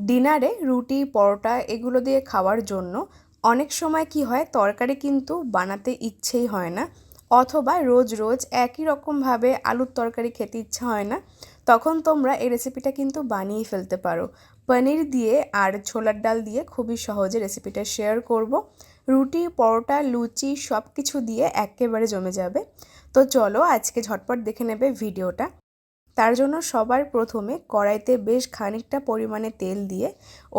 ডিনারে রুটি পরোটা এগুলো দিয়ে খাওয়ার জন্য অনেক সময় কি হয়, তরকারি কিন্তু বানাতে ইচ্ছেই হয় না, অথবা রোজ রোজ একই রকমভাবে আলুর তরকারি খেতে ইচ্ছা হয় না। তখন তোমরা এই রেসিপিটা কিন্তু বানিয়ে ফেলতে পারো। পনির দিয়ে আর ছোলার ডাল দিয়ে খুবই সহজে রেসিপিটা শেয়ার করব। রুটি পরোটা লুচি সব কিছু দিয়ে একেবারে জমে যাবে। তো চলো আজকে ঝটপট দেখে নেবে ভিডিওটা। তার জন্য সবার প্রথমে কড়াইতে বেশ খানিকটা পরিমাণে তেল দিয়ে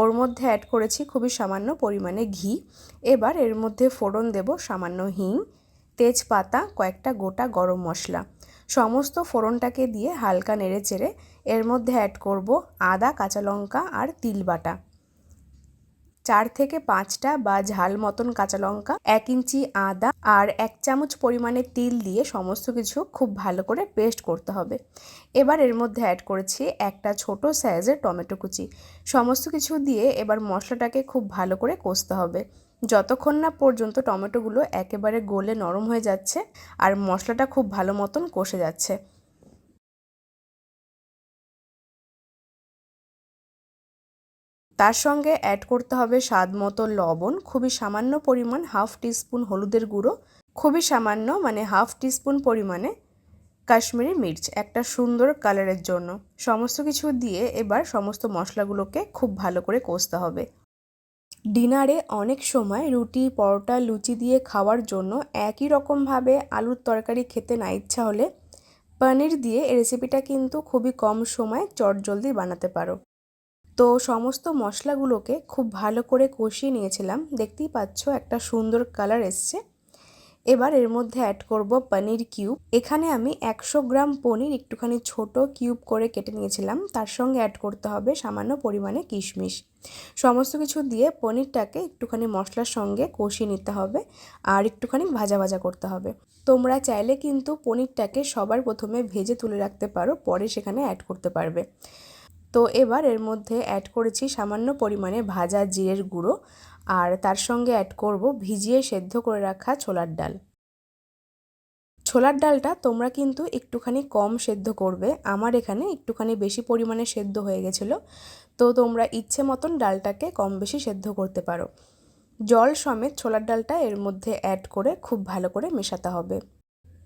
ওর মধ্যে অ্যাড করেছি খুবই সামান্য পরিমাণে ঘি। এবার এর মধ্যে ফোড়ন দেব সামান্য হিং, তেজপাতা, কয়েকটা গোটা গরম মশলা। সমস্ত ফোড়নটাকে দিয়ে হালকা নেড়ে চেড়ে এর মধ্যে অ্যাড করব আদা, কাঁচা লঙ্কা আর তিল বাটা। 4 থেকে 5টা বা ঝাল মতন কাঁচা লঙ্কা, 1 ইঞ্চি আদা আর 1 চামচ পরিমাণে তিল দিয়ে সমস্ত কিছু খুব ভালো করে পেস্ট করতে হবে। এবার এর মধ্যে অ্যাড করেছি একটা ছোট সাইজের টমেটো কুচি। সমস্ত কিছু দিয়ে এবার মশলাটাকে খুব ভালো করে কষতে হবে, যতক্ষণ না পর্যন্ত টমেটোগুলো একেবারে গলে নরম হয়ে যাচ্ছে আর মশলাটা খুব ভালো মতন কষে যাচ্ছে। তার সঙ্গে অ্যাড করতে হবে স্বাদ মতো লবণ, খুবই সামান্য পরিমাণ 1/2 টিস্পুন হলুদের গুঁড়ো, খুবই সামান্য মানে 1/2 টিস্পুন পরিমাণে কাশ্মীরি মির্চ একটা সুন্দর কালারের জন্য। সমস্ত কিছু দিয়ে এবার সমস্ত মশলাগুলোকে খুব ভালো করে কষতে হবে। ডিনারে অনেক সময় রুটি পরোটা লুচি দিয়ে খাওয়ার জন্য একই রকমভাবে আলুর তরকারি খেতে না ইচ্ছা হলে পনির দিয়ে এই রেসিপিটা কিন্তু খুবই কম সময়ে চটজলদি বানাতে পারো। তো সমস্ত মশলাগুলোকে খুব ভালো করে কষিয়ে নিয়েছিলাম, দেখতেই পাচ্ছ একটা সুন্দর কালার এসছে। এবার এর মধ্যে অ্যাড করব পনির কিউব। এখানে আমি 100 গ্রাম পনির একটুখানি ছোট কিউব করে কেটে নিয়েছিলাম। তার সঙ্গে অ্যাড করতে হবে সামান্য পরিমাণে কিশমিশ। সমস্ত কিছু দিয়ে পনিরটাকে একটুখানি মশলার সঙ্গে কষিয়ে নিতে হবে আর একটুখানি ভাজা ভাজা করতে হবে। তোমরা চাইলে কিন্তু পনিরটাকে সবার প্রথমে ভেজে তুলে রাখতে পারো, পরে সেখানে অ্যাড করতে পারবে। তো এবার এর মধ্যে অ্যাড করেছি সামান্য পরিমাণে ভাজা জিরের গুঁড়ো আর তার সঙ্গে অ্যাড করব ভিজিয়ে সেদ্ধ করে রাখা ছোলার ডাল। ছোলার ডালটা তোমরা কিন্তু একটুখানি কম সেদ্ধ করবে, আমার এখানে একটুখানি বেশি পরিমাণে সেদ্ধ হয়ে গেছিলো। তো তোমরা ইচ্ছে মতন ডালটাকে কম বেশি সেদ্ধ করতে পারো। জল সমেত ছোলার ডালটা এর মধ্যে অ্যাড করে খুব ভালো করে মেশাতে হবে।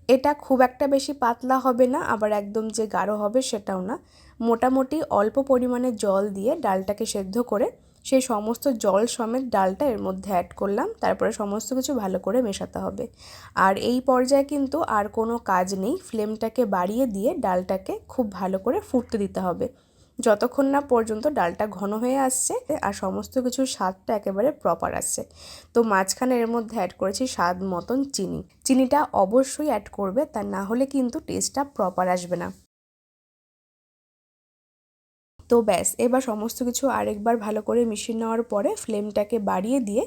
এটা খুব একটা বেশি পাতলা হবে না, আবার একদম যে গাঢ় হবে সেটাও না। মোটামুটি অল্প পরিমাণে জল দিয়ে ডালটাকে সেদ্ধ করে সেই সমস্ত জল সমেত ডালটা এর মধ্যে অ্যাড করলাম। তারপরে সমস্ত কিছু ভালো করে মেশাতে হবে। আর এই পর্যায়ে কিন্তু আর কোনো কাজ নেই, ফ্লেমটাকে বাড়িয়ে দিয়ে ডালটাকে খুব ভালো করে ফুটতে দিতে হবে, যতক্ষণ না পর্যন্ত ডালটা ঘন হয়ে আসছে আর সমস্ত কিছুর স্বাদটা একেবারে প্রপার আসছে। তো মাঝখানে এর মধ্যে অ্যাড করেছি স্বাদ মতন চিনি। চিনিটা অবশ্যই অ্যাড করবে, তা না হলে কিন্তু টেস্টটা প্রপার আসবে না। তো ব্যাস, এবার সমস্ত কিছু আরেকবার ভালো করে মিশিয়ে নেওয়ার পরে ফ্লেমটাকে বাড়িয়ে দিয়ে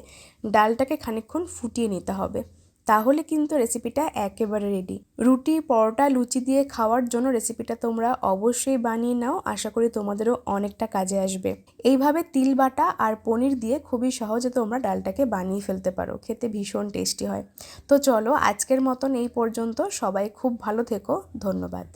ডালটাকে খানিকক্ষণ ফুটিয়ে নিতে হবে, তাহলে কিন্তু রেসিপিটা একেবারে রেডি। রুটি পরোটা লুচি দিয়ে খাওয়ার জন্য রেসিপিটা তোমরা অবশ্যই বানিয়ে নাও, আশা করি তোমাদেরও অনেকটা কাজে আসবে। এইভাবে তিল বাটা আর পনির দিয়ে খুবই সহজে তোমরা ডালটাকে বানিয়ে ফেলতে পারো, খেতে ভীষণ টেস্টি হয়। তো চলো আজকের মতন এই পর্যন্ত, সবাই খুব ভালো থেকো, ধন্যবাদ।